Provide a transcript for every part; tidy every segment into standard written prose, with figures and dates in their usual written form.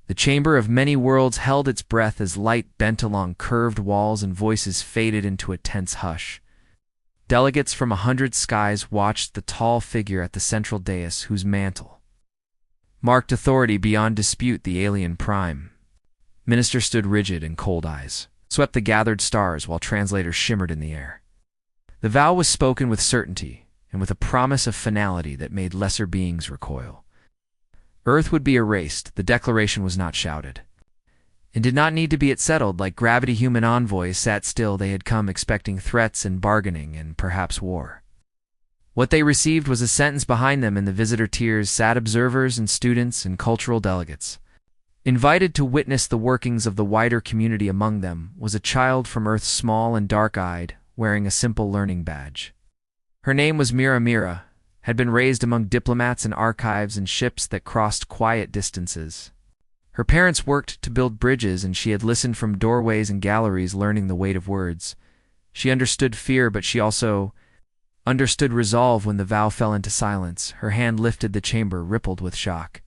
The chamber of many worlds held its breath as light bent along curved walls and voices faded into a tense hush. Delegates from 100 skies watched the tall figure at the central dais whose mantle marked authority beyond dispute, the alien prime minister stood rigid, and cold eyes swept the gathered stars while translators shimmered in the air. The vow was spoken with certainty and with a promise of finality that made lesser beings recoil. Earth would be erased. The declaration was not shouted. It did not need to be settled. Like gravity, human envoys sat still. They had come expecting threats and bargaining and perhaps war. What they received was a sentence behind them. In the visitor tiers sat observers and students and cultural delegates. Invited to witness the workings of the wider community. Among them was a child from Earth, small and dark-eyed, wearing a simple learning badge. Her name was Mira, had been raised among diplomats and archives and ships that crossed quiet distances. Her parents worked to build bridges, and she had listened from doorways and galleries, learning the weight of words. She understood fear, but she also understood resolve. When the vow fell into silence, her hand lifted. The chamber rippled with shock.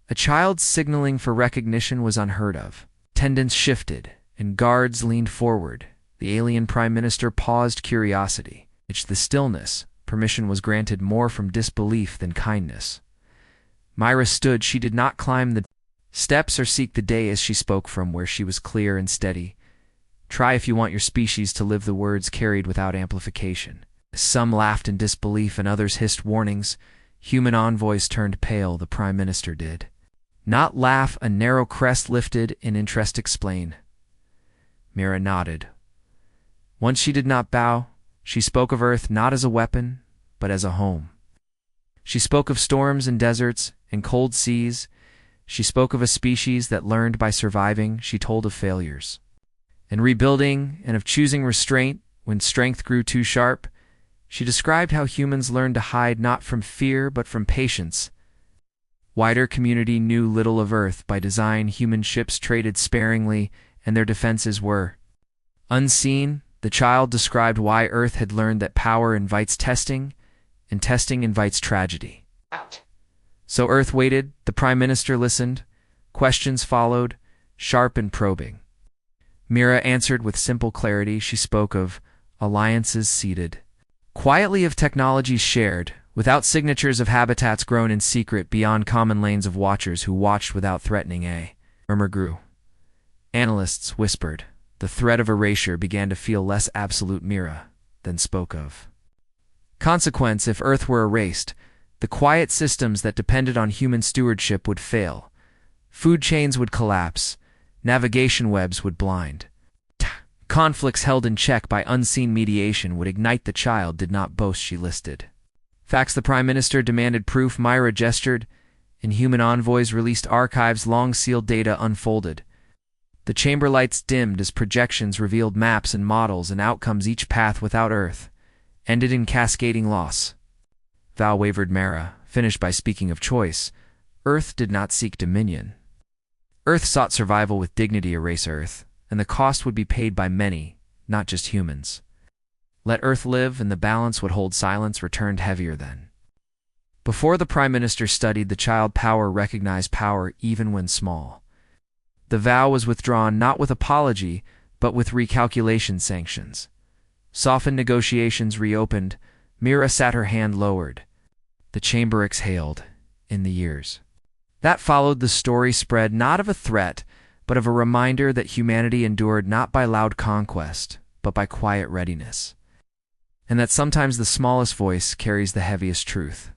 A child signaling for recognition was unheard of. Attendants shifted, and guards leaned forward. The alien prime minister paused, curiosity. It's the stillness. Permission was granted more from disbelief than kindness. Myra stood. She did not climb the steps or seek the dais. She spoke from where she was, clear and steady. Try if you want your species to live. The words carried without amplification. Some laughed in disbelief and others hissed warnings. Human envoys turned pale. The prime minister did not laugh. A narrow crest lifted in interest. Explain. Myra nodded. Once she did not bow. She spoke of Earth not as a weapon, but as a home. She spoke of storms and deserts and cold seas. She spoke of a species that learned by surviving. She told of failures and rebuilding, and of choosing restraint when strength grew too sharp. She described how humans learned to hide not from fear but from patience. Wider community knew little of Earth. By design, human ships traded sparingly, and their defenses were unseen. The child described why Earth had learned that power invites testing, and testing invites tragedy. So Earth waited. The prime minister listened. Questions followed, sharp and probing. Myra answered with simple clarity. She spoke of alliances seeded quietly, of technologies shared, without signatures, of habitats grown in secret beyond common lanes, of watchers who watched without threatening. A murmur grew. Analysts whispered. The threat of erasure began to feel less absolute. Myra then spoke of consequence. If Earth were erased, the quiet systems that depended on human stewardship would fail. Food chains would collapse. Navigation webs would blind. Conflicts held in check by unseen mediation would ignite. The child did not boast. She listed facts. The prime minister demanded proof. Myra gestured. Inhuman envoys released archives. Long sealed data unfolded. The chamber lights dimmed as projections revealed maps and models and outcomes. Each path without Earth ended in cascading loss. Vow wavered. Myra finished by speaking of choice. Earth did not seek dominion. Earth sought survival with dignity. Erase Earth, and the cost would be paid by many, not just humans. Let Earth live, and the balance would hold. Silence returned, heavier than before. The prime minister studied the child. Power recognized power even when small. The vow was withdrawn, not with apology, but with recalculation. Sanctions softened. Negotiations reopened. Myra sat, her hand lowered. The chamber exhaled. In the years that followed, the story spread, not of a threat, but of a reminder that humanity endured not by loud conquest, but by quiet readiness, and that sometimes the smallest voice carries the heaviest truth.